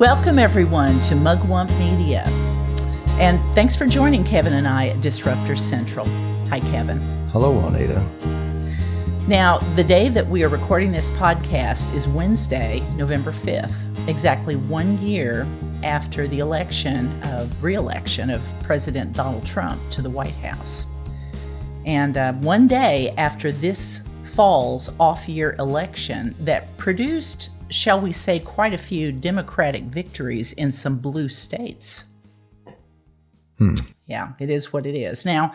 Welcome, everyone, to Mugwump Media. And thanks for joining Kevin and I at Disruptor Central. Hi, Kevin. Hello, Wanetta. Now, the day that we are recording this podcast is Wednesday, November 5th, exactly 1 year after the re-election of President Donald Trump to the White House. And 1 day after this fall's off-year election that produced, shall we say, quite a few Democratic victories in some blue states. Yeah, it is what it is. Now,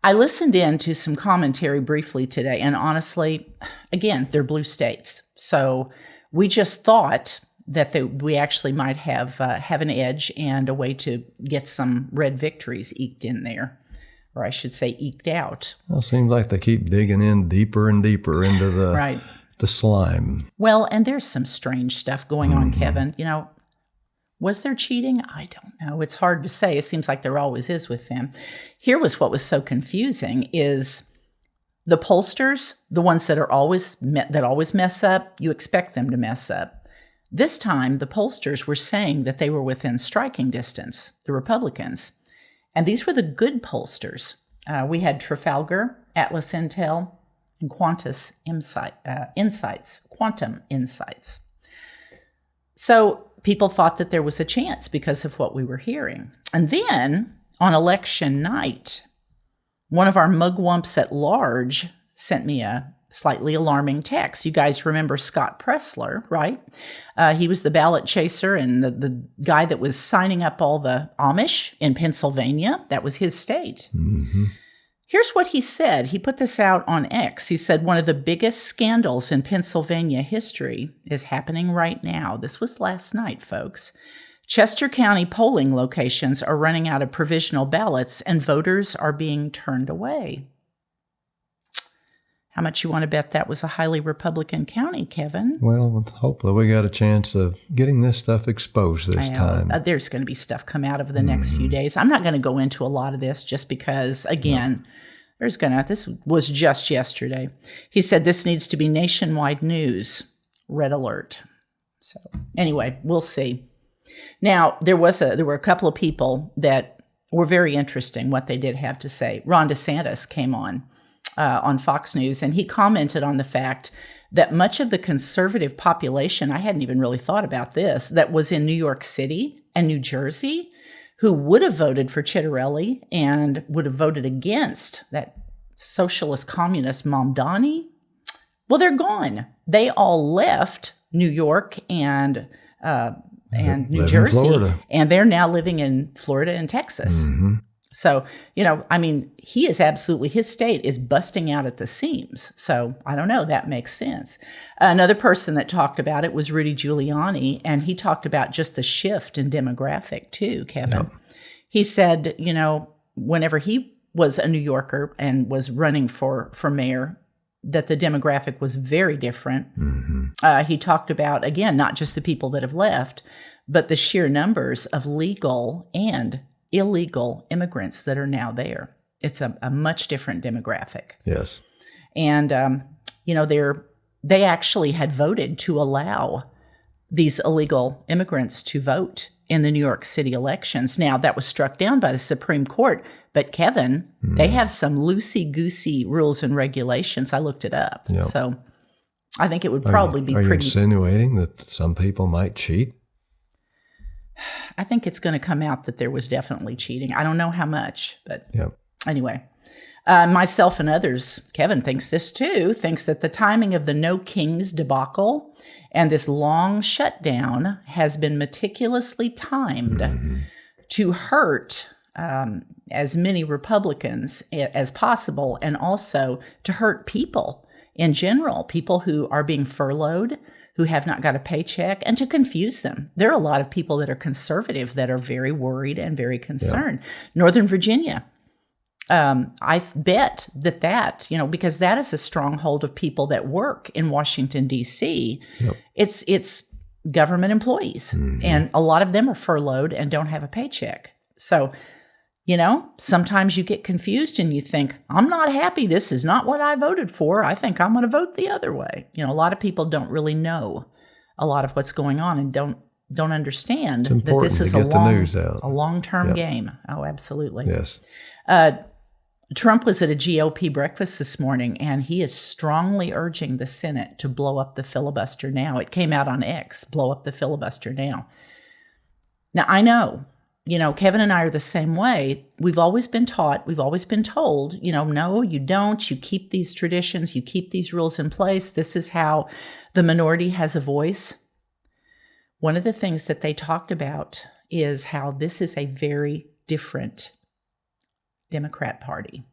I listened in to some commentary briefly today, and honestly, again, they're blue states. So we just thought that we actually might have an edge and a way to get some red victories eked in there, or I should say eked out. Well, it seems like they keep digging in deeper and deeper into the right. the slime. Well, and there's some strange stuff going on, Kevin. You know, was there cheating? I don't know. It's hard to say. It seems like there always is with them. Here was what was so confusing is the pollsters, the ones that are always mess up, you expect them to mess up. This time, the pollsters were saying that they were within striking distance, the Republicans. And these were the good pollsters. We had Trafalgar, Atlas Intel, and Quantum Insights. So people thought that there was a chance because of what we were hearing. And then on election night, one of our mugwumps at large sent me a slightly alarming text. You guys remember Scott Pressler, right? He was the ballot chaser and the guy that was signing up all the Amish in Pennsylvania. That was his state. Mm-hmm. Here's what he said. He put this out on X. He said, one of the biggest scandals in Pennsylvania history is happening right now. This was last night, folks. Chester County polling locations are running out of provisional ballots and voters are being turned away. How much you want to bet that was a highly Republican county, Kevin? Well, hopefully we got a chance of getting this stuff exposed this time. There's going to be stuff come out over the next few days. I'm not going to go into a lot of this just because, again, this was just yesterday. He said this needs to be nationwide news. Red alert. So anyway, we'll see. Now, there were a couple of people that were very interesting, what they did have to say. Ron DeSantis came on Fox News, and he commented on the fact that much of the conservative population, I hadn't even really thought about this, that was in New York City and New Jersey, who would have voted for Chitterelli and would have voted against that socialist communist Mamdani, well, they're gone. They all left New York and New Jersey, and they're now living in Florida and Texas. Mm-hmm. So, his state is busting out at the seams. So I don't know, that makes sense. Another person that talked about it was Rudy Giuliani, and he talked about just the shift in demographic too, Kevin. Yep. He said, whenever he was a New Yorker and was running for mayor, that the demographic was very different. Mm-hmm. He talked about, again, not just the people that have left, but the sheer numbers of legal and illegal immigrants that are now there. It's a much different demographic. Yes. And, they actually had voted to allow these illegal immigrants to vote in the New York City elections. Now, that was struck down by the Supreme Court. But, Kevin, they have some loosey-goosey rules and regulations. I looked it up. Yep. So I think it would probably be pretty... Are you pretty... insinuating that some people might cheat? I think it's going to come out that there was definitely cheating. I don't know how much, but Anyway. Myself and others, Kevin thinks this too, thinks that the timing of the No Kings debacle and this long shutdown has been meticulously timed to hurt as many Republicans as possible, and also to hurt people in general, people who are being furloughed, who have not got a paycheck, and to confuse them. There are a lot of people that are conservative that are very worried and very concerned. Yeah. Northern Virginia, I bet that, because that is a stronghold of people that work in Washington, D.C. Yep. It's government employees, and a lot of them are furloughed and don't have a paycheck. So, sometimes you get confused and you think, I'm not happy. This is not what I voted for. I think I'm going to vote the other way. A lot of people don't really know a lot of what's going on and don't understand It's that this important is to get the news out. a long-term Yep. game. Oh, absolutely. Yes. Trump was at a GOP breakfast this morning, and he is strongly urging the Senate to blow up the filibuster now. It came out on X, blow up the filibuster now. Now, I know, Kevin and I are the same way. We've always been taught, we've always been told, no, you don't. You keep these traditions, you keep these rules in place. This is how the minority has a voice. One of the things that they talked about is how this is a very different Democrat Party.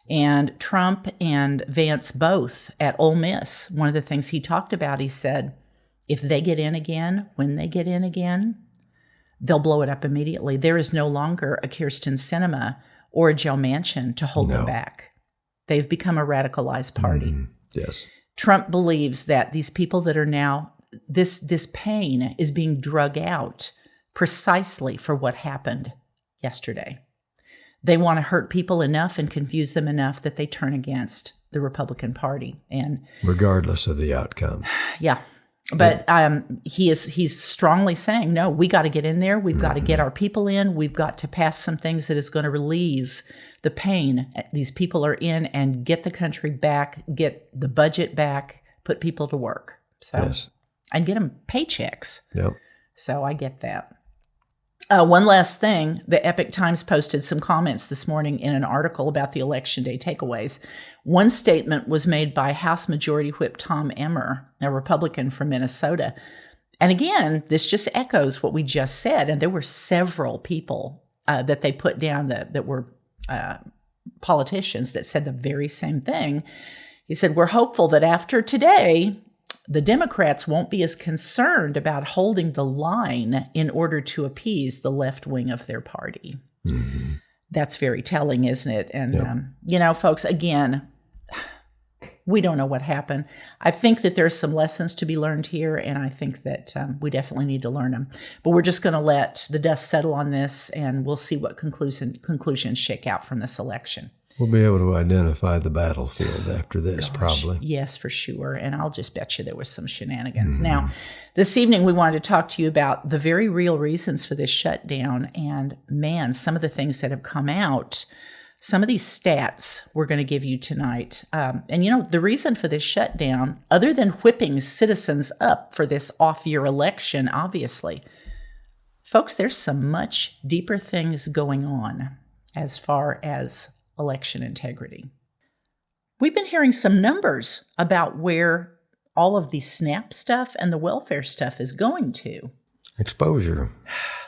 And Trump and Vance both at Ole Miss, one of the things he talked about, he said, if they get in again, when they get in again, they'll blow it up immediately. There is no longer a Kirsten Sinema or a Joe Manchin to hold them back. They've become a radicalized party. Yes. Trump believes that these people that are now, this pain is being drug out precisely for what happened yesterday. They want to hurt people enough and confuse them enough that they turn against the Republican Party. And regardless of the outcome. Yeah. But he's strongly saying, no, we got to get in there. We've got to get our people in. We've got to pass some things that is going to relieve the pain these people are in and get the country back, get the budget back, put people to work. So, yes. And get them paychecks. Yep. So I get that. One last thing, the Epic Times posted some comments this morning in an article about the Election Day takeaways. One statement was made by House Majority Whip Tom Emmer, a Republican from Minnesota. And again, this just echoes what we just said. And there were several people that they put down that were politicians that said the very same thing. He said, we're hopeful that after today, the Democrats won't be as concerned about holding the line in order to appease the left wing of their party. Mm-hmm. That's very telling, isn't it? And, folks, again, we don't know what happened. I think that there's some lessons to be learned here, and I think that we definitely need to learn them. But we're just going to let the dust settle on this, and we'll see what conclusions shake out from this election. We'll be able to identify the battlefield after this, probably. Yes, for sure. And I'll just bet you there was some shenanigans. Now, this evening we wanted to talk to you about the very real reasons for this shutdown. And man, some of the things that have come out, some of these stats we're going to give you tonight. The reason for this shutdown, other than whipping citizens up for this off-year election, obviously, folks, there's some much deeper things going on as far as election integrity. We've been hearing some numbers about where all of the SNAP stuff and the welfare stuff is going to. Exposure.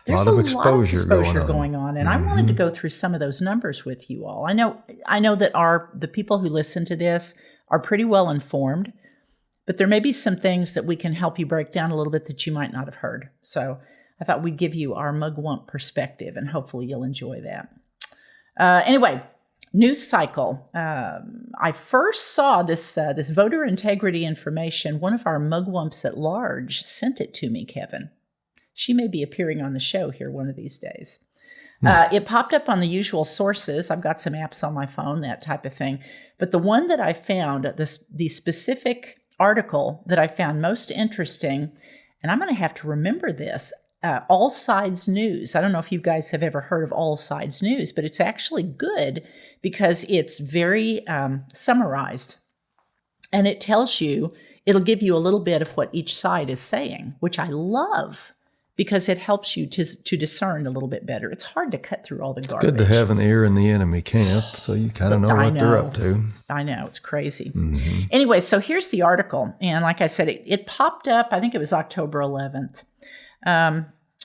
There's a lot of exposure going on. And I wanted to go through some of those numbers with you all. I know that the people who listen to this are pretty well informed, but there may be some things that we can help you break down a little bit that you might not have heard. So I thought we'd give you our Mugwump perspective, and hopefully you'll enjoy that. Anyway, news cycle. I first saw this voter integrity information. One of our Mugwumps at large sent it to me, Kevin. She may be appearing on the show here one of these days. It popped up on the usual sources. I've got some apps on my phone, that type of thing. But the one that I found, the specific article that I found most interesting, and I'm going to have to remember this, All Sides News. I don't know if you guys have ever heard of All Sides News, but it's actually good because it's very summarized. And it'll give you a little bit of what each side is saying, which I love because it helps you to discern a little bit better. It's hard to cut through all the garbage. Good to have an ear in the enemy camp so you kind of know what they're up to. I know. It's crazy. Mm-hmm. Anyway, so here's the article. And like I said, it popped up, I think it was October 11th.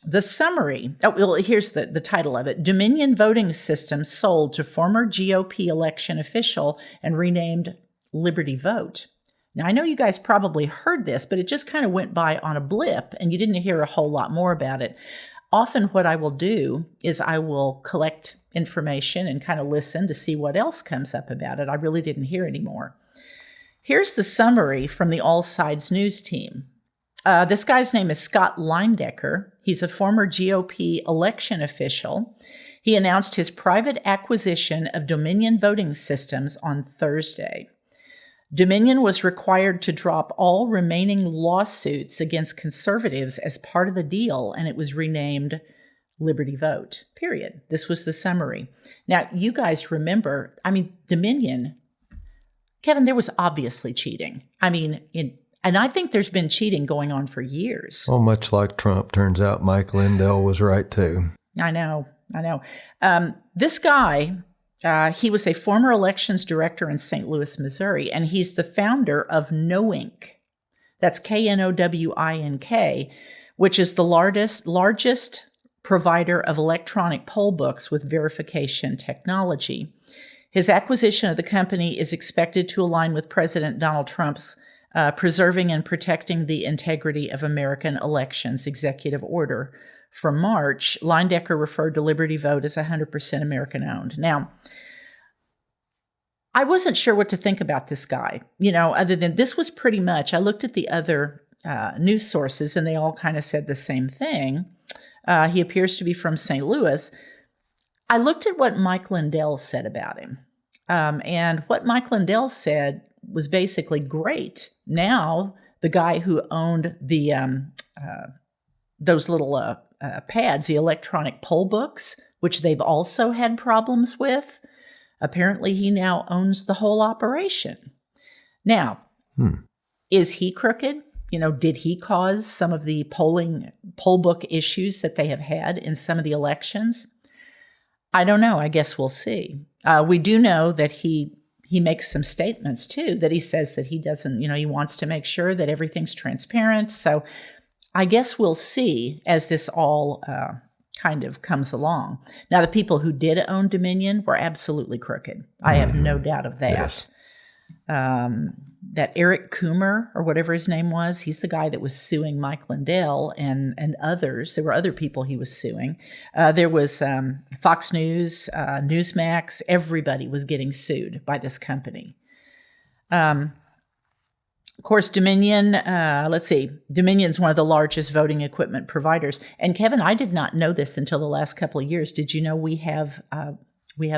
The summary, here's the title of it. Dominion voting system sold to former GOP election official and renamed Liberty Vote. Now, I know you guys probably heard this, but it just kind of went by on a blip, and you didn't hear a whole lot more about it. Often what I will do is I will collect information and kind of listen to see what else comes up about it. I really didn't hear any more. Here's the summary from the All Sides News team. This guy's name is Scott Leindecker. He's a former GOP election official. He announced his private acquisition of Dominion voting systems on Thursday. Dominion was required to drop all remaining lawsuits against conservatives as part of the deal, and it was renamed Liberty Vote, period. This was the summary. Now, you guys remember, Dominion, Kevin, there was obviously cheating. And I think there's been cheating going on for years. Well, much like Trump, turns out Mike Lindell was right too. I know. This guy, he was a former elections director in St. Louis, Missouri, and he's the founder of Knowink. That's Knowink, which is the largest provider of electronic poll books with verification technology. His acquisition of the company is expected to align with President Donald Trump's Preserving and Protecting the Integrity of American Elections executive order from March. Leindecker referred to Liberty Vote as 100% American-owned. Now, I wasn't sure what to think about this guy, other than this was pretty much, I looked at the other news sources and they all kind of said the same thing. He appears to be from St. Louis. I looked at what Mike Lindell said about him. And what Mike Lindell said was basically great. Now, the guy who owned the those little pads, the electronic poll books, which they've also had problems with, apparently he now owns the whole operation. Now, is he crooked? Did he cause some of the poll book issues that they have had in some of the elections? I don't know. I guess we'll see. We do know that he makes some statements, too, that he says that he doesn't, he wants to make sure that everything's transparent. So I guess we'll see as this all kind of comes along. Now, the people who did own Dominion were absolutely crooked. I have no doubt of that. Yes. That Eric Coomer, or whatever his name was, he's the guy that was suing Mike Lindell and others. There were other people he was suing. There was Fox News, Newsmax. Everybody was getting sued by this company. Of course, Dominion, Dominion's one of the largest voting equipment providers. And Kevin, I did not know this until the last couple of years. Did you know we have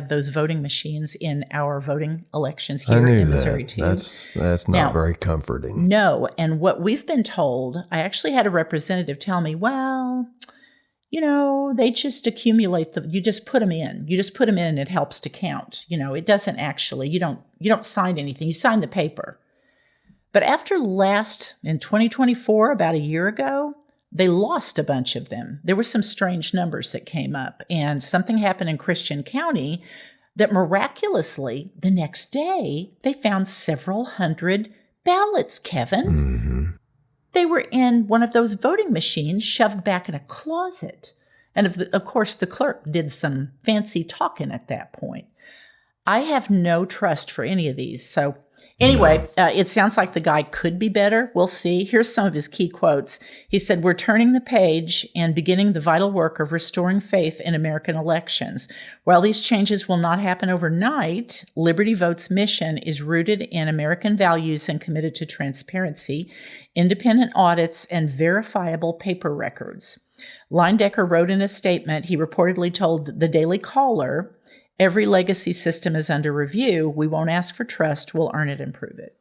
those voting machines in our voting elections here in Missouri, too? That's not very comforting. No. And what we've been told, I actually had a representative tell me, well, they just accumulate you just put them in. You just put them in and it helps to count. It doesn't actually, you don't sign anything. You sign the paper. But after in 2024, about a year ago, they lost a bunch of them. There were some strange numbers that came up, and something happened in Christian County that miraculously, the next day, they found several hundred ballots, Kevin. Mm-hmm. They were in one of those voting machines shoved back in a closet. And of course, the clerk did some fancy talking at that point. I have no trust for any of these. So anyway, it sounds like the guy could be better. We'll see. Here's some of his key quotes. He said, "We're turning the page and beginning the vital work of restoring faith in American elections. While these changes will not happen overnight, Liberty Vote's mission is rooted in American values and committed to transparency, independent audits, and verifiable paper records." Leindecker wrote in a statement, he reportedly told the Daily Caller, "Every legacy system is under review. We won't ask for trust. We'll earn it and prove it."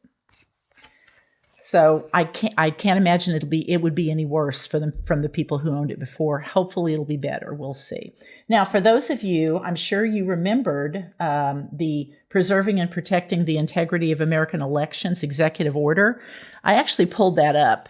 So I can't imagine it would be any worse from the people who owned it before. Hopefully it'll be better. We'll see. Now, for those of you, I'm sure you remembered the Preserving and Protecting the Integrity of American Elections executive order. I actually pulled that up.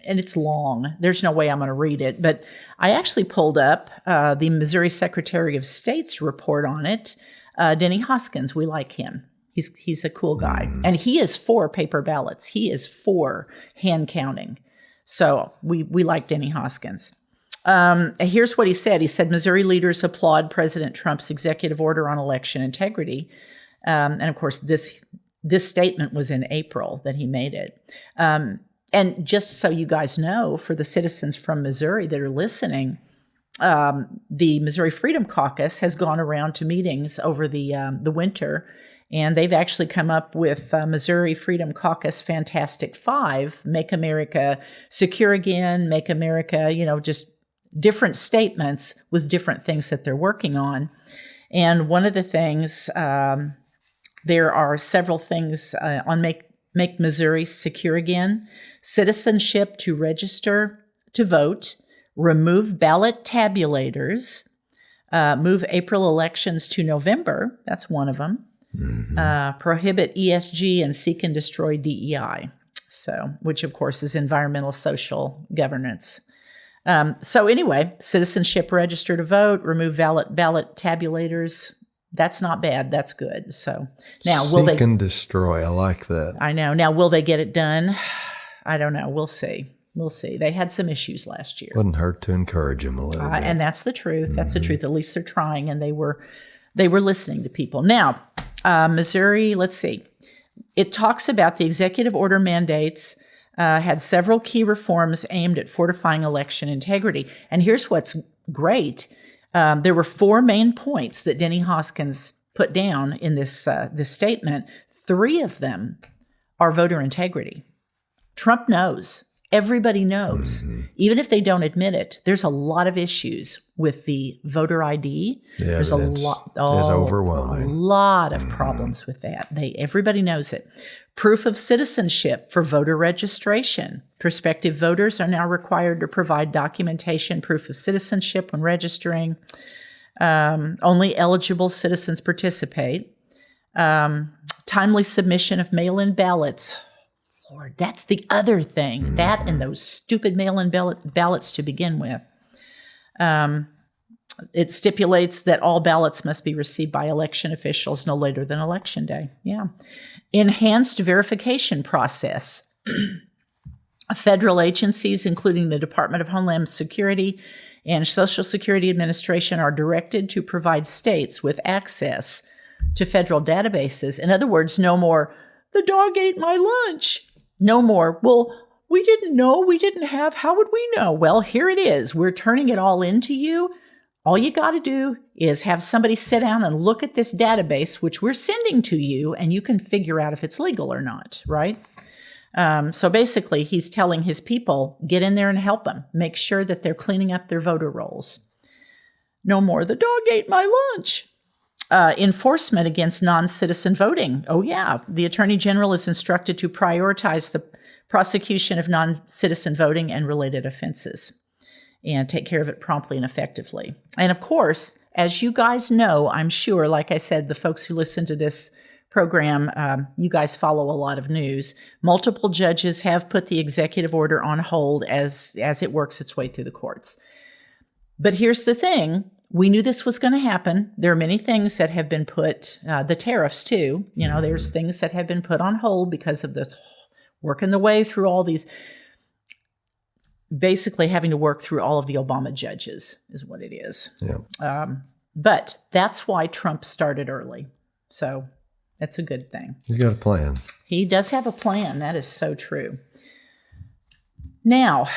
And it's long. There's no way I'm going to read it. But I actually pulled up the Missouri Secretary of State's report on it. Denny Hoskins, we like him. He's a cool guy. And he is for paper ballots. He is for hand counting. So we like Denny Hoskins. Here's what he said. He said, "Missouri leaders applaud President Trump's executive order on election integrity." And of course, this statement was in April that he made it. And just so you guys know, for the citizens from Missouri that are listening, the Missouri Freedom Caucus has gone around to meetings over the winter, and they've actually come up with Missouri Freedom Caucus Fantastic Five: Make America Secure Again, Make America, just different statements with different things that they're working on. And one of the things There are several things on Make Missouri Secure Again, citizenship to register to vote, remove ballot tabulators, move April elections to November. That's one of them. Prohibit ESG and seek and destroy DEI. So, which of course is environmental social governance. So anyway, citizenship register to vote, remove ballot tabulators. That's not bad. That's good. So now seek and destroy. I like that. I know. Now, will they get it done? I don't know. We'll see. We'll see. They had some issues last year. Wouldn't hurt to encourage them a little bit. And that's the truth. That's the truth. At least they're trying, and they were listening to people. Now, Missouri, let's see. It talks about the executive order mandates had several key reforms aimed at fortifying election integrity. And here's what's great. There were 4 main points that Denny Hoskins put down in this statement. 3 of them are voter integrity. Trump knows. Everybody knows. Even if they don't admit it, there's a lot of issues with the voter ID. Yeah, there's a lot. It's overwhelming. A lot of problems with that. Everybody knows it. Proof of citizenship for voter registration. Prospective voters are now required to provide documentation, proof of citizenship when registering. Only eligible citizens participate. Timely submission of mail-in ballots. Lord, that's the other thing. That and those stupid mail-in ballots to begin with. It stipulates that all ballots must be received by election officials no later than Election Day. Yeah. Enhanced verification process. Federal agencies, including the Department of Homeland Security and Social Security Administration, are directed to provide states with access to federal databases. In other words, no more, the dog ate my lunch. No more, well, we didn't know, we didn't have, how would we know? Well, here it is. We're turning it all into you. All you got to do is have somebody sit down and look at this database, which we're sending to you, and you can figure out if it's legal or not, right? So basically, he's telling his people, get in there and help them. Make sure that they're cleaning up their voter rolls. No more, the dog ate my lunch. Enforcement against non-citizen voting. Oh, yeah. The Attorney General is instructed to prioritize the prosecution of non-citizen voting and related offenses and take care of it promptly and effectively. And of course, as you guys know, I'm sure, like I said, the folks who listen to this program, you guys follow a lot of news. Multiple judges have put the executive order on hold as it works its way through the courts. But here's the thing. We knew this was going to happen. There are many things that have been put, the tariffs too, there's things that have been put on hold because of the working the way through all these, basically having to work through all of the Obama judges is what it is. Yeah. But that's why Trump started early. So that's a good thing. He's got a plan. He does have a plan. That is so true. Now,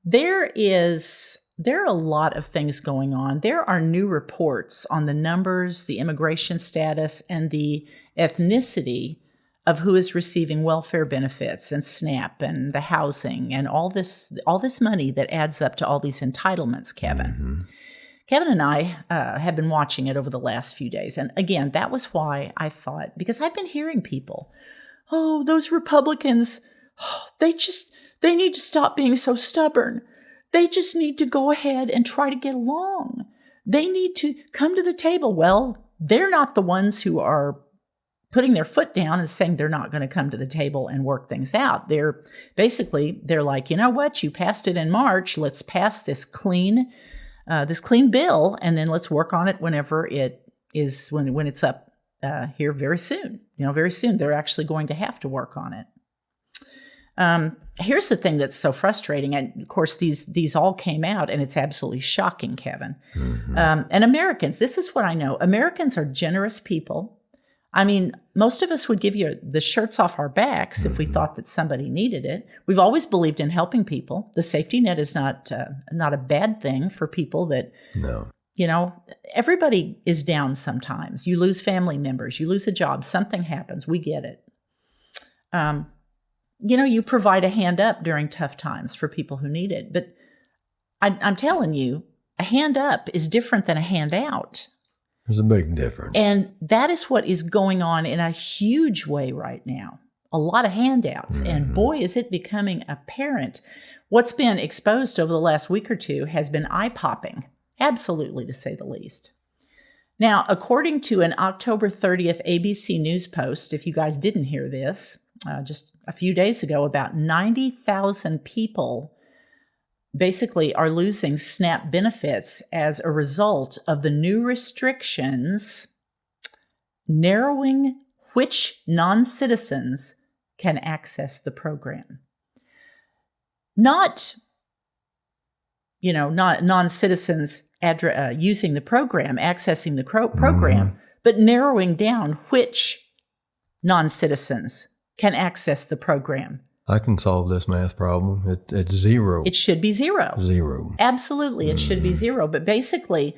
there are a lot of things going on. There are new reports on the numbers, the immigration status, and the ethnicity of who is receiving welfare benefits and SNAP and the housing and all this money that adds up to all these entitlements, Kevin. Mm-hmm. Kevin and I have been watching it over the last few days. And again, that was why I thought, because I've been hearing people, oh, those Republicans, they need to stop being so stubborn. They just need to go ahead and try to get along. They need to come to the table. Well, they're not the ones who are putting their foot down and saying they're not going to come to the table and work things out. They're like, you know what? You passed it in March. Let's pass this clean bill, and then let's work on it whenever it is when it's up here very soon. Very soon they're actually going to have to work on it. Here's the thing that's so frustrating, and of course these all came out, and it's absolutely shocking, Kevin. Mm-hmm. And Americans, this is what I know. Americans are generous people. I mean, most of us would give you the shirts off our backs if we thought that somebody needed it. We've always believed in helping people. The safety net is not a bad thing for people that, everybody is down sometimes. You lose family members, you lose a job, something happens. We get it. You provide a hand up during tough times for people who need it. But I'm telling you, a hand up is different than a hand out. There's a big difference. And that is what is going on in a huge way right now. A lot of handouts. And boy, is it becoming apparent. What's been exposed over the last week or two has been eye-popping, absolutely, to say the least. Now, according to an October 30th ABC News post, if you guys didn't hear this, just a few days ago, about 90,000 people basically are losing SNAP benefits as a result of the new restrictions narrowing which non-citizens can access the program. Not non-citizens using the program, accessing the program, but narrowing down which non-citizens can access the program. I can solve this math problem. It's zero. It should be zero. Zero. Absolutely, it should be zero. But basically,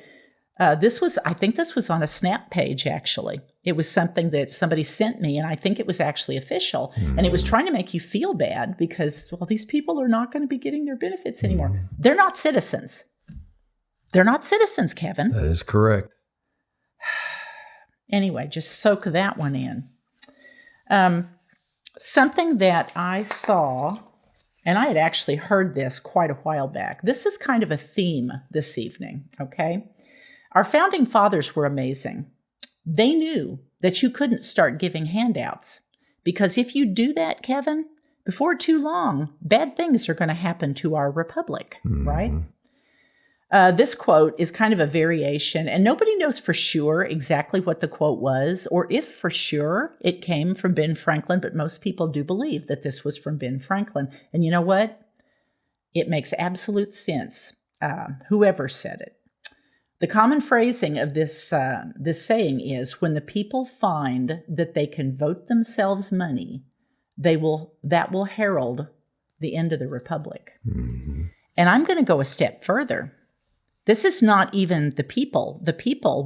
I think this was on a Snap page, actually. It was something that somebody sent me, and I think it was actually official. And it was trying to make you feel bad because, well, these people are not going to be getting their benefits anymore. They're not citizens. They're not citizens, Kevin. That is correct. Anyway, just soak that one in. Something that I saw, and I had actually heard this quite a while back. This is kind of a theme this evening, okay? Our founding fathers were amazing. They knew that you couldn't start giving handouts because if you do that, Kevin, before too long, bad things are going to happen to our republic, right? This quote is kind of a variation, and nobody knows for sure exactly what the quote was, or if for sure it came from Ben Franklin, but most people do believe that this was from Ben Franklin. And you know what? It makes absolute sense, whoever said it. The common phrasing of this saying is, when the people find that they can vote themselves money, that will herald the end of the republic. And I'm going to go a step further. This is not even the people,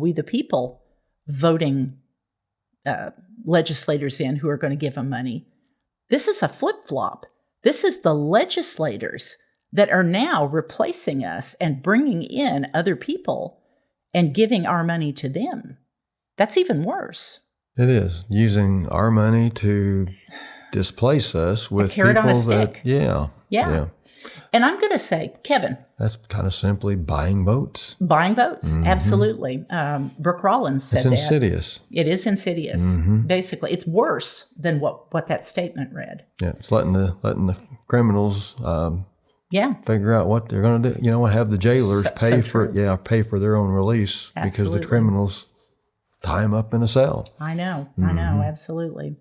we the people, voting legislators in who are going to give them money. This is a flip-flop. This is the legislators that are now replacing us and bringing in other people and giving our money to them. That's even worse. It is. Using our money to displace us with carrot people on a stick. Yeah. And I'm going to say, Kevin. That's kind of simply buying votes. Buying votes, absolutely. Brooke Rollins said that. It's insidious. It is insidious. Basically, it's worse than what that statement read. Yeah, it's letting the criminals figure out what they're going to do. You know what? Have the jailers pay for their own release because the criminals tie them up in a cell. I know, absolutely.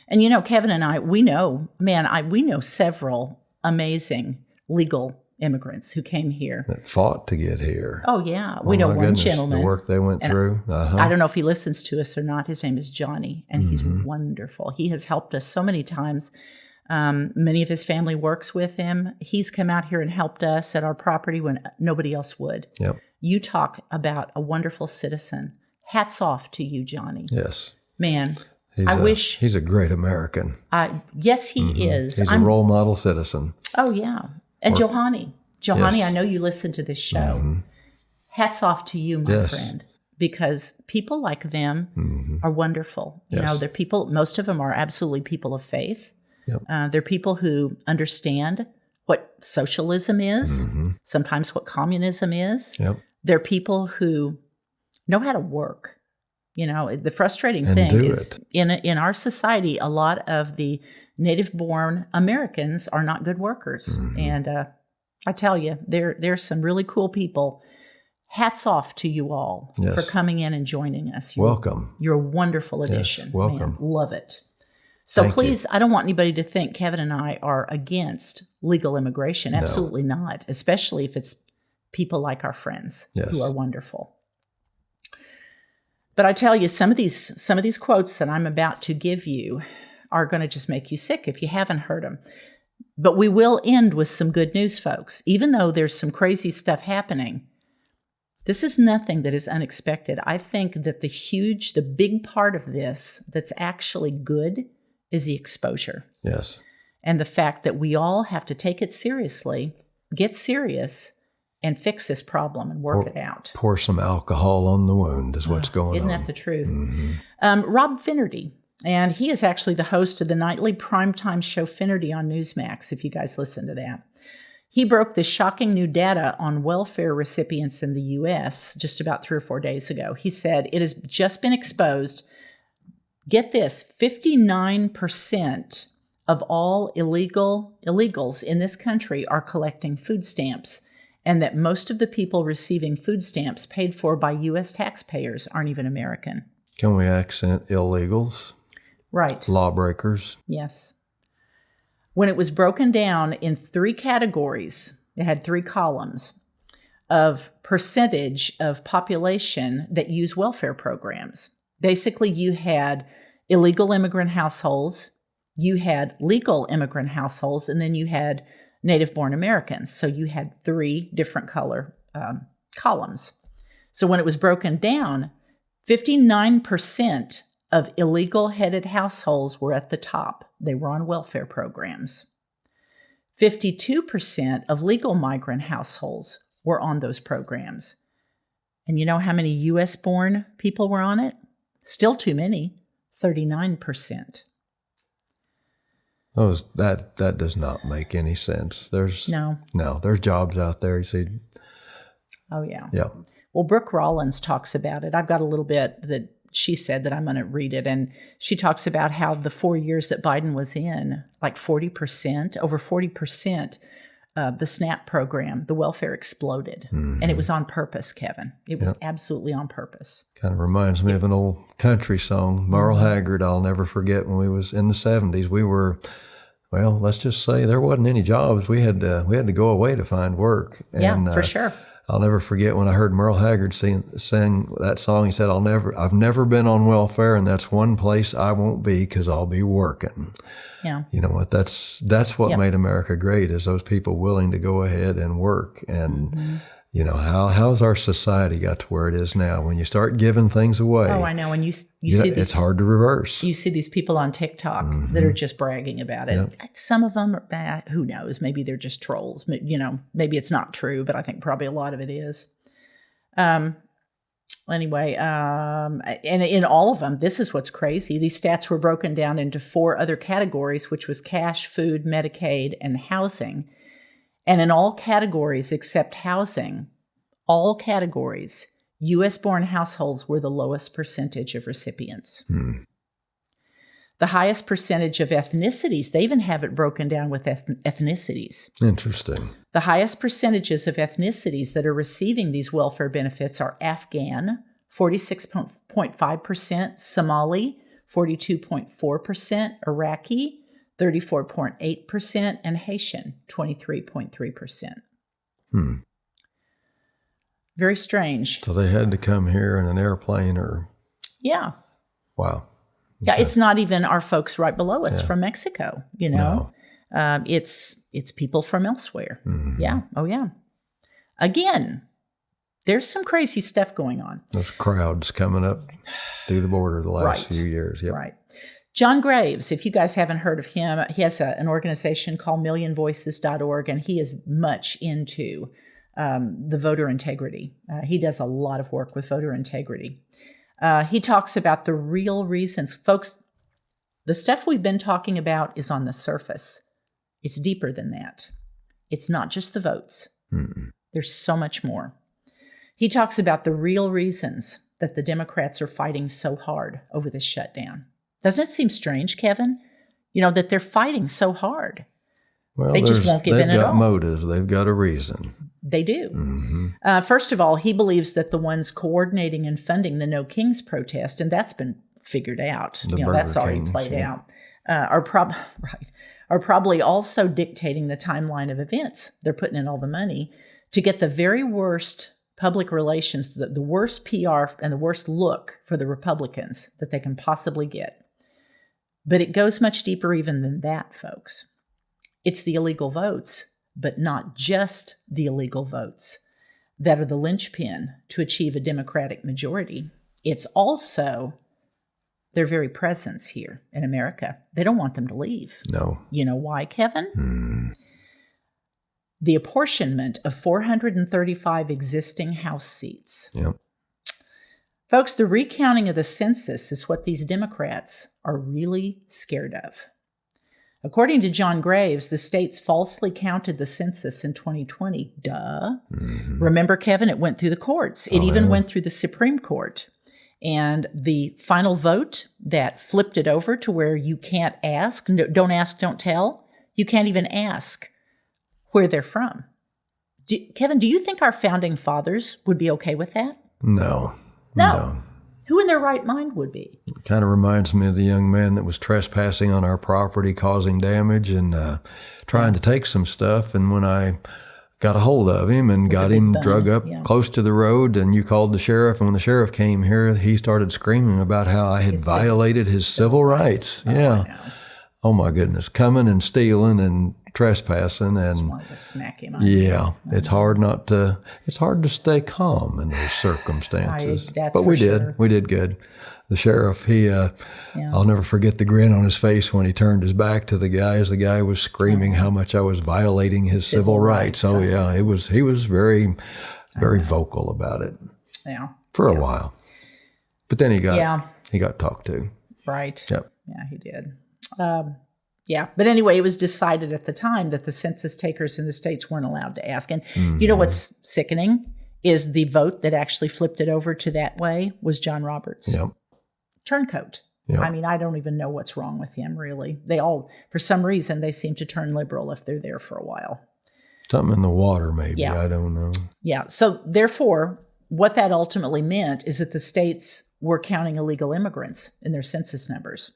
And Kevin and I, we know several amazing legal immigrants who came here. That fought to get here. Oh, yeah. We know one gentleman. The work they went through. I don't know if he listens to us or not. His name is Johnny, and he's wonderful. He has helped us so many times. Many of his family works with him. He's come out here and helped us at our property when nobody else would. Yep. You talk about a wonderful citizen. Hats off to you, Johnny. Yes. Man, he's a great American. Yes, he is. He's a role model citizen. Oh, yeah. And Johanny, yes. I know you listen to this show. Hats off to you, my friend, because people like them are wonderful. Yes. They're people, most of them are absolutely people of faith. Yep. They're people who understand what socialism is, sometimes what communism is. Yep. They're people who know how to work. The frustrating thing is in our society, a lot of the native-born Americans are not good workers. And I tell you, there's some really cool people. Hats off to you all for coming in and joining us. Welcome. You're a wonderful addition. Yes, welcome. Man, love it. So please, I don't want anybody to think Kevin and I are against legal immigration. Absolutely not, especially if it's people like our friends who are wonderful. But I tell you, some of these quotes that I'm about to give you are going to just make you sick if you haven't heard them. But we will end with some good news, folks. Even though there's some crazy stuff happening, this is nothing that is unexpected. I think that the big part of this that's actually good is the exposure. Yes. And the fact that we all have to take it seriously, get serious, and fix this problem and work it out. Pour some alcohol on the wound is what's going on. Isn't that the truth? Rob Finnerty, and he is actually the host of the nightly primetime show Finnerty on Newsmax, if you guys listen to that. He broke the shocking new data on welfare recipients in the U.S. just about 3 or 4 days ago. He said it has just been exposed. Get this, 59% of all illegals in this country are collecting food stamps, and that most of the people receiving food stamps paid for by U.S. taxpayers aren't even American. Can we accent illegals? Right. Lawbreakers. Yes. When it was broken down in 3 categories, it had 3 columns of percentage of population that use welfare programs. Basically, you had illegal immigrant households, you had legal immigrant households, and then you had native-born Americans. So you had 3 different color columns. So when it was broken down, 59% of illegal-headed households were at the top. They were on welfare programs. 52% of legal migrant households were on those programs. And you know how many U.S.-born people were on it? Still too many, 39%. Oh, that does not make any sense. There's jobs out there. You see. Oh, yeah. Yeah. Well, Brooke Rollins talks about it. I've got a little bit that she said that I'm going to read it. And she talks about how the 4 years that Biden was in, like 40%, over 40%, the SNAP program, the welfare exploded. And it was on purpose, Kevin. It was absolutely on purpose. Kind of reminds me of an old country song, Merle Haggard. I'll never forget when we was in the 70s. We were, well, let's just say there wasn't any jobs. We had to go away to find work. And, for sure. I'll never forget when I heard Merle Haggard sing that song. He said, I've never been on welfare, and that's one place I won't be because I'll be working. Yeah. You know what? That's what made America great, is those people willing to go ahead and work. And you know, how's our society got to where it is now? When you start giving things away, oh, I know. And you see these, it's hard to reverse. You see these people on TikTok that are just bragging about it. Yep. Some of them are bad. Who knows? Maybe they're just trolls. You know, maybe it's not true, but I think probably a lot of it is. Anyway, and in all of them, this is what's crazy. These stats were broken down into 4 other categories, which was cash, food, Medicaid, and housing. And in all categories except housing, all categories, U.S.-born households were the lowest percentage of recipients. The highest percentage of ethnicities, they even have it broken down with ethnicities. Interesting. The highest percentages of ethnicities that are receiving these welfare benefits are Afghan, 46.5%, Somali, 42.4%, Iraqi, 34.8%, and Haitian, 23.3%. Very strange. So they had to come here in an airplane or... Yeah. Wow. Yeah, it's not even our folks right below us from Mexico, you know. No. It's people from elsewhere. Yeah. Oh, yeah. Again, there's some crazy stuff going on. There's crowds coming up through the border the last few years. Yep. Right. John Graves, if you guys haven't heard of him, he has an organization called millionvoices.org, and he is much into the voter integrity. He does a lot of work with voter integrity. He talks about the real reasons. Folks, the stuff we've been talking about is on the surface. It's deeper than that. It's not just the votes. There's so much more. He talks about the real reasons that the Democrats are fighting so hard over this shutdown. Doesn't it seem strange, Kevin? You know, that they're fighting so hard. Well, they just won't give in at all. They've got motives. They've got a reason. They do. First of all, he believes that the ones coordinating and funding the No Kings protest, and that's been figured out. That's already played out. Are probably also dictating the timeline of events. They're putting in all the money to get the very worst public relations, the worst PR and the worst look for the Republicans that they can possibly get. But it goes much deeper even than that, folks. It's the illegal votes, but not just the illegal votes that are the linchpin to achieve a Democratic majority. It's also their very presence here in America. They don't want them to leave. No. You know why, Kevin? the apportionment of 435 existing House seats. Yep. Folks, the recounting of the census is what these Democrats are really scared of. According to John Graves, the states falsely counted the census in 2020. Duh. Mm-hmm. Remember, Kevin, it went through the courts. It even went through the Supreme Court. And the final vote that flipped it over to where you can't ask, don't ask, don't tell, you can't even ask where they're from. Kevin, do you think our founding fathers would be okay with that? No. Who in their right mind would be? It kind of reminds me of the young man that was trespassing on our property, causing damage and trying to take some stuff. And when I got a hold of him and got him drug up close to the road, and you called the sheriff, and when the sheriff came here, he started screaming about how I had violated his civil rights. Oh my goodness, coming and stealing and trespassing, and just wanted to smack him. It's hard to stay calm in those circumstances. But we did good. The sheriff, I'll never forget the grin on his face when he turned his back to the guy as the guy was screaming how much I was violating his civil rights. Oh yeah, he was very, very vocal about it. Yeah. For a while, but then he got talked to. Right. Yep. Yeah, he did. But anyway, it was decided at the time that the census takers in the states weren't allowed to ask. And you know what's sickening is the vote that actually flipped it over to that way was John Roberts. Yep. Turncoat. Yep. I mean, I don't even know what's wrong with him, really. They all, for some reason, they seem to turn liberal if they're there for a while. Something in the water, maybe. I don't know. Yeah. So therefore, what that ultimately meant is that the states were counting illegal immigrants in their census numbers.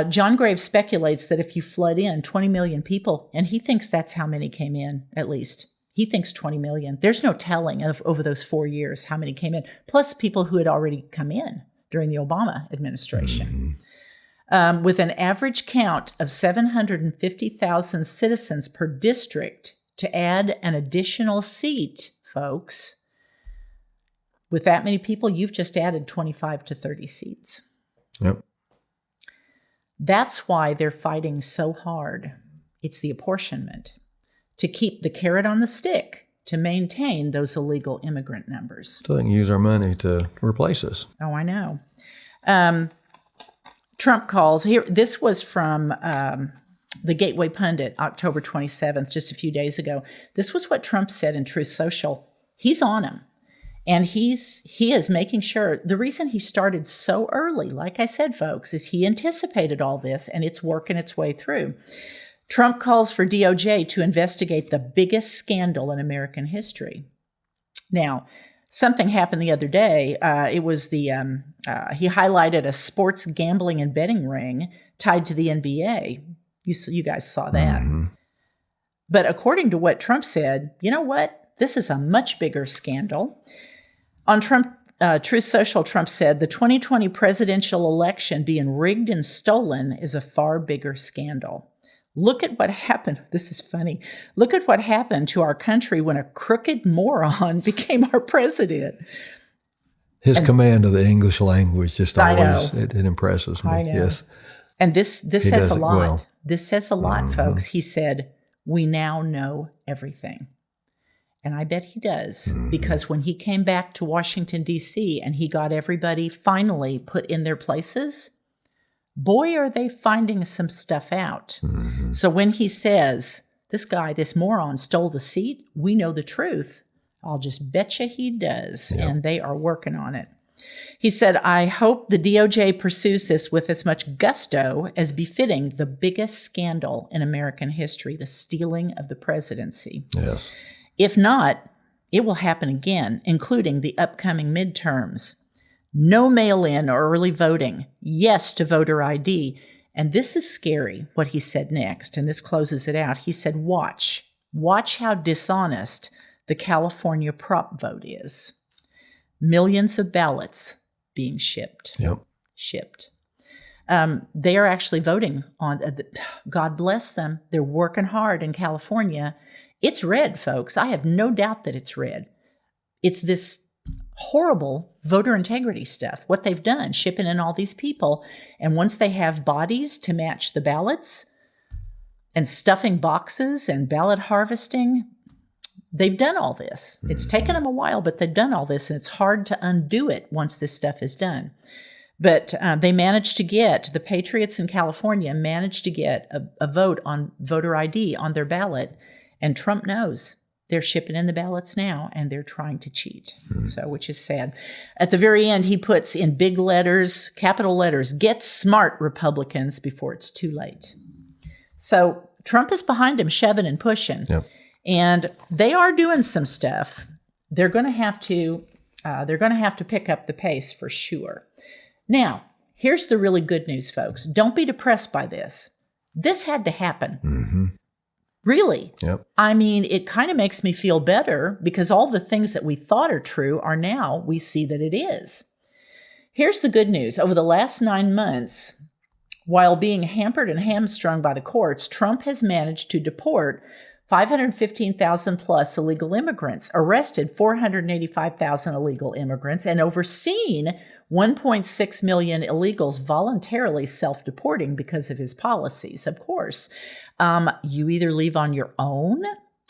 John Graves speculates that if you flood in 20 million people, and he thinks that's how many came in, at least. He thinks 20 million. There's no telling of over those 4 years how many came in, plus people who had already come in during the Obama administration. With an average count of 750,000 citizens per district to add an additional seat, folks. With that many people, you've just added 25 to 30 seats. Yep. That's why they're fighting so hard. It's the apportionment to keep the carrot on the stick to maintain those illegal immigrant numbers. So they can use our money to replace us. Oh, I know. Trump calls here. This was from the Gateway Pundit, October 27th, just a few days ago. This was what Trump said in Truth Social. He's on him. And he is making sure, the reason he started so early, like I said, folks, is he anticipated all this and it's working its way through. Trump calls for DOJ to investigate the biggest scandal in American history. Now, something happened the other day. It was he highlighted a sports gambling and betting ring tied to the NBA. You guys saw that. Mm-hmm. But according to what Trump said, you know what? This is a much bigger scandal. On Truth Social, Trump said, the 2020 presidential election being rigged and stolen is a far bigger scandal. Look at what happened. This is funny. Look at what happened to our country when a crooked moron became our president. His command of the English language just always, it impresses me. I know. Yes. And this says a lot. Well. This says a lot, folks. He said, we now know everything. And I bet he does, because when he came back to Washington, D.C., and he got everybody finally put in their places, boy, are they finding some stuff out. Mm-hmm. So when he says, this moron stole the seat, we know the truth, I'll just bet you he does, and they are working on it. He said, I hope the DOJ pursues this with as much gusto as befitting the biggest scandal in American history, the stealing of the presidency. Yes. If not, it will happen again, including the upcoming midterms. No mail-in or early voting. Yes to voter ID. And this is scary, what he said next, and this closes it out. He said, watch how dishonest the California prop vote is. Millions of ballots being shipped. Yep. Shipped. They are actually voting on, God bless them, they're working hard in California. It's red, folks. I have no doubt that it's red. It's this horrible voter integrity stuff, what they've done, shipping in all these people. And once they have bodies to match the ballots, and stuffing boxes and ballot harvesting. They've done all this. It's taken them a while, but they've done all this, and it's hard to undo it once this stuff is done. But the Patriots in California managed to get a vote on voter ID on their ballot, and Trump knows. They're shipping in the ballots now, and they're trying to cheat, which is sad. At the very end, he puts in big letters, capital letters, "Get smart, Republicans, before it's too late." So Trump is behind him, shoving and pushing. Yep. And they are doing some stuff. They're going to have to pick up the pace for sure. Now, here's the really good news, folks. Don't be depressed by this. This had to happen. Mm-hmm. Really. Yep. I mean, it kind of makes me feel better because all the things that we thought are true are now we see that it is. Here's the good news. Over the last 9 months, while being hampered and hamstrung by the courts, Trump has managed to deport 515,000 plus illegal immigrants, arrested 485,000 illegal immigrants, and overseen 1.6 million illegals voluntarily self-deporting because of his policies. Of course, you either leave on your own,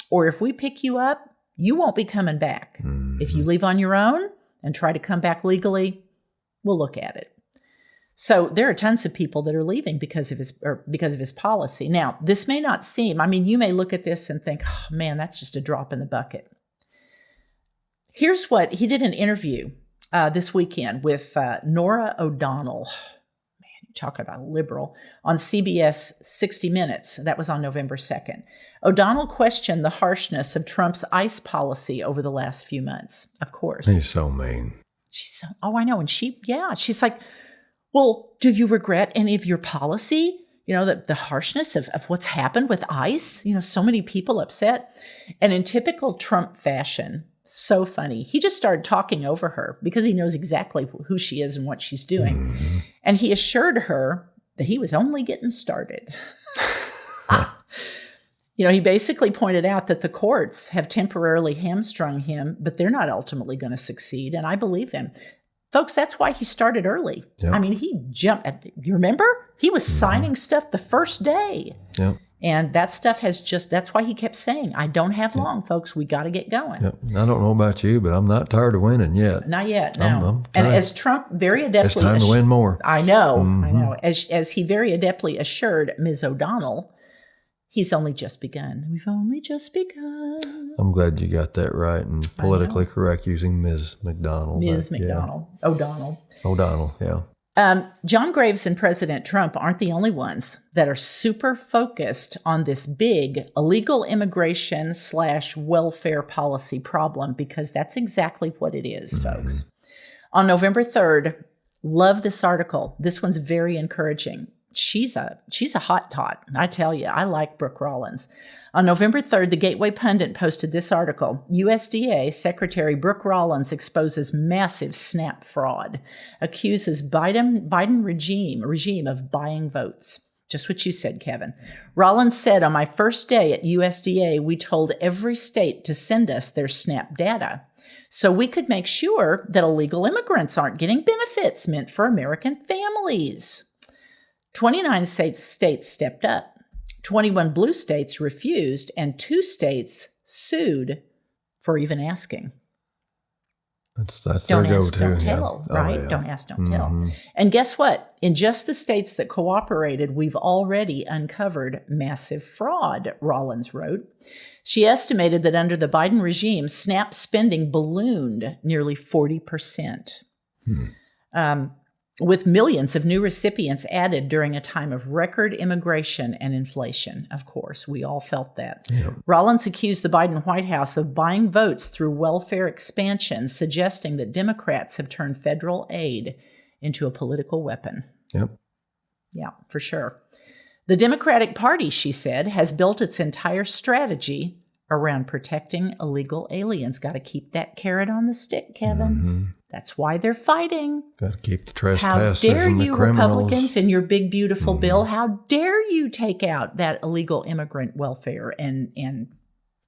or if we pick you up, you won't be coming back. Mm-hmm. If you leave on your own and try to come back legally, we'll look at it. So there are tons of people that are leaving because of his policy. Now, this may not seem, you may look at this and think, oh man, that's just a drop in the bucket. Here's what, he did an interview this weekend with Norah O'Donnell. Man, you talk about a liberal, on CBS 60 Minutes. That was on November 2nd. O'Donnell questioned the harshness of Trump's ICE policy over the last few months, of course. He's so mean. I know. And she's like, well, do you regret any of your policy? The harshness of what's happened with ICE? So many people upset. And in typical Trump fashion, so funny, he just started talking over her because he knows exactly who she is and what she's doing. Mm-hmm. And he assured her that he was only getting started. He basically pointed out that the courts have temporarily hamstrung him, but they're not ultimately going to succeed. And I believe him. Folks, that's why he started early. Yep. He jumped. You remember? He was signing stuff the first day. Yep. And that stuff that's why he kept saying, I don't have long, folks. We got to get going. Yep. I don't know about you, but I'm not tired of winning yet. Not yet, no. And as Trump very adeptly... It's time to win more. I know, mm-hmm. I know. As he very adeptly assured Ms. O'Donnell, he's only just begun. We've only just begun. I'm glad you got that right and politically correct using Ms. McDonald. Ms. McDonald. Yeah. O'Donnell, yeah. John Graves and President Trump aren't the only ones that are super focused on this big illegal immigration / welfare policy problem, because that's exactly what it is, folks. On November 3rd, love this article. This one's very encouraging. She's a hot tot. I tell you, I like Brooke Rollins. On November 3rd, the Gateway Pundit posted this article. USDA Secretary Brooke Rollins exposes massive SNAP fraud, accuses Biden regime of buying votes. Just what you said, Kevin. Rollins said, on my first day at USDA, we told every state to send us their SNAP data so we could make sure that illegal immigrants aren't getting benefits meant for American families. 29 states stepped up. 21 blue states refused, and 2 states sued for even asking. That's their go-to. Don't tell, right? Yeah. Don't ask, don't tell. And guess what? In just the states that cooperated, we've already uncovered massive fraud, Rollins wrote. She estimated that under the Biden regime, SNAP spending ballooned nearly 40%. With millions of new recipients added during a time of record immigration and inflation. Of course, we all felt that. Yep. Rollins accused the Biden White House of buying votes through welfare expansion, suggesting that Democrats have turned federal aid into a political weapon. Yep. Yeah, for sure. The Democratic Party, she said, has built its entire strategy around protecting illegal aliens. Got to keep that carrot on the stick, Kevin. Mm-hmm. That's why they're fighting. Got to keep the trespassers and the criminals. How dare you, Republicans, in your big, beautiful bill, how dare you take out that illegal immigrant welfare and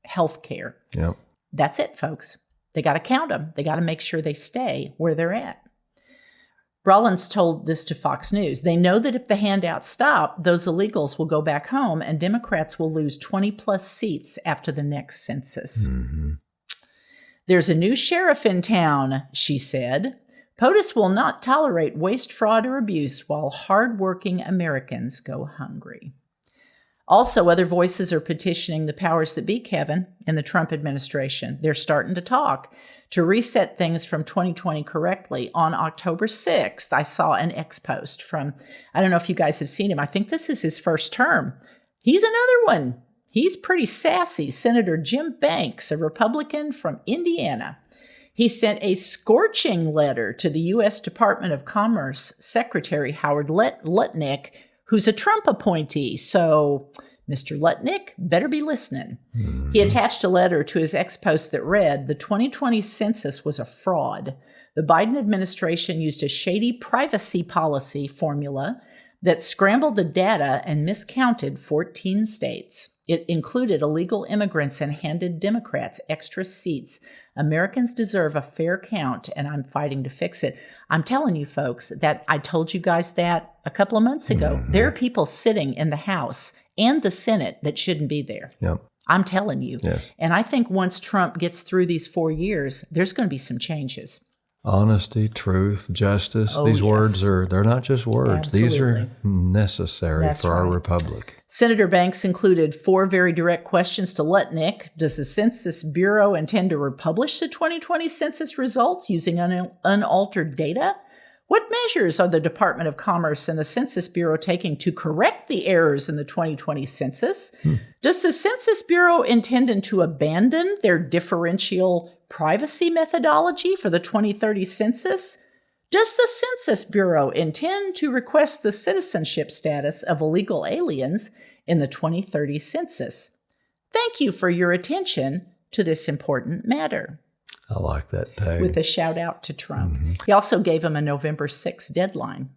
health care? Yep. That's it, folks. They got to count them. They got to make sure they stay where they're at. Rollins told this to Fox News. They know that if the handouts stop, those illegals will go back home and Democrats will lose 20 plus seats after the next census. Mm-hmm. There's a new sheriff in town, she said. POTUS will not tolerate waste, fraud, or abuse while hardworking Americans go hungry. Also, other voices are petitioning the powers that be, Kevin, in the Trump administration. They're starting to talk to reset things from 2020 correctly. On October 6th, I saw an X post from, I don't know if you guys have seen him. I think this is his first term. He's another one. He's pretty sassy. Senator Jim Banks, a Republican from Indiana. He sent a scorching letter to the U.S. Department of Commerce Secretary Howard Lutnick, who's a Trump appointee. So Mr. Lutnick better be listening. Mm-hmm. He attached a letter to his X post that read, "The 2020 census was a fraud. The Biden administration used a shady privacy policy formula that scrambled the data and miscounted 14 states. It included illegal immigrants and handed Democrats extra seats. Americans deserve a fair count, and I'm fighting to fix it." I'm telling you, folks, that I told you guys that a couple of months ago. Mm-hmm. There are people sitting in the House and the Senate that shouldn't be there. Yep. I'm telling you. Yes. And I think once Trump gets through these 4 years, there's going to be some changes. Honesty, truth, justice. These words they're not just words. Absolutely. These are necessary for our republic. Senator Banks included 4 very direct questions to Lutnick. Does the Census Bureau intend to republish the 2020 census results using unaltered data? What measures are the Department of Commerce and the Census Bureau taking to correct the errors in the 2020 census? Does the Census Bureau intend to abandon their differential privacy methodology for the 2030 census? Does the Census Bureau intend to request the citizenship status of illegal aliens in the 2030 census? Thank you for your attention to this important matter. I like that tag. With a shout out to Trump. Mm-hmm. He also gave him a November 6th deadline.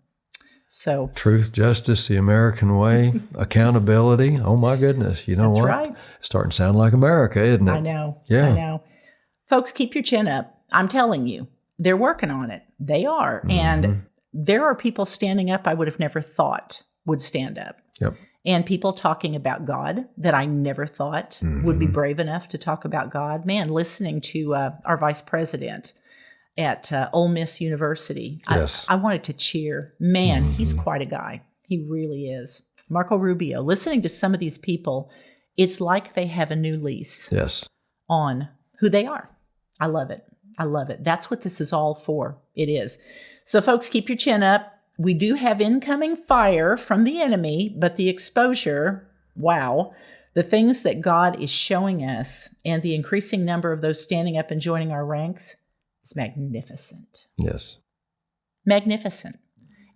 So truth, justice, the American way, accountability. Oh my goodness. You know that's what? Right. It's starting to sound like America, isn't it? I know. Yeah. I know. Folks, keep your chin up. I'm telling you, they're working on it. They are. Mm-hmm. And there are people standing up I would have never thought would stand up. Yep. And people talking about God that I never thought would be brave enough to talk about God. Man, listening to our vice president at Ole Miss University, yes. I wanted to cheer. Man, he's quite a guy. He really is. Marco Rubio, listening to some of these people, it's like they have a new lease on who they are. I love it. I love it. That's what this is all for. It is. So folks, keep your chin up. We do have incoming fire from the enemy, but the exposure, wow, the things that God is showing us and the increasing number of those standing up and joining our ranks is magnificent. Yes. Magnificent.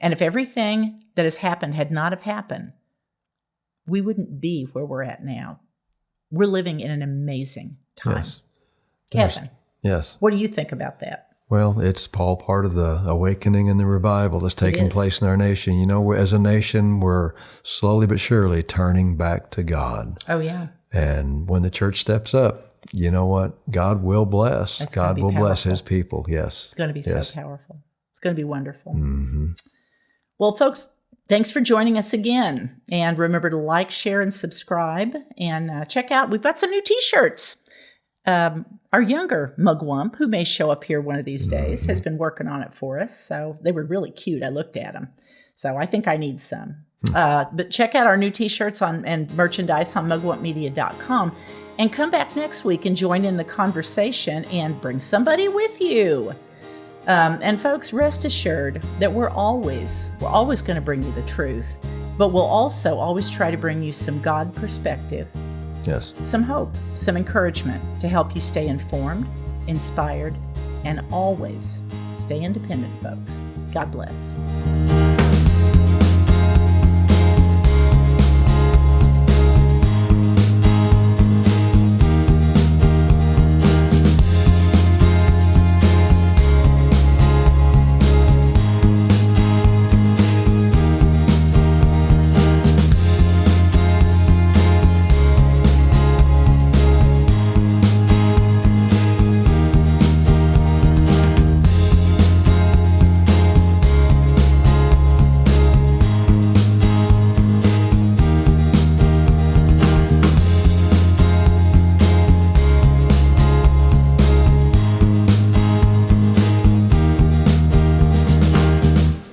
And if everything that has happened had not have happened, we wouldn't be where we're at now. We're living in an amazing time. Yes. Kevin. Yes. What do you think about that? Well, it's all part of the awakening and the revival that's taking place in our nation. You know, as a nation, we're slowly but surely turning back to God. Oh, yeah. And when the church steps up, you know what? God will bless. That's God will bless his people. Yes. It's going to be so powerful. It's going to be wonderful. Mm-hmm. Well, folks, thanks for joining us again. And remember to like, share, and subscribe. And check out, we've got some new T-shirts. Our younger Mugwump, who may show up here one of these days, has been working on it for us. So they were really cute. I looked at them. So I think I need some. But check out our new T-shirts and merchandise on mugwumpmedia.com. And come back next week and join in the conversation and bring somebody with you. And folks, rest assured that we're always going to bring you the truth. But we'll also always try to bring you some God perspective. Yes. Some hope, some encouragement to help you stay informed, inspired, and always stay independent, folks. God bless.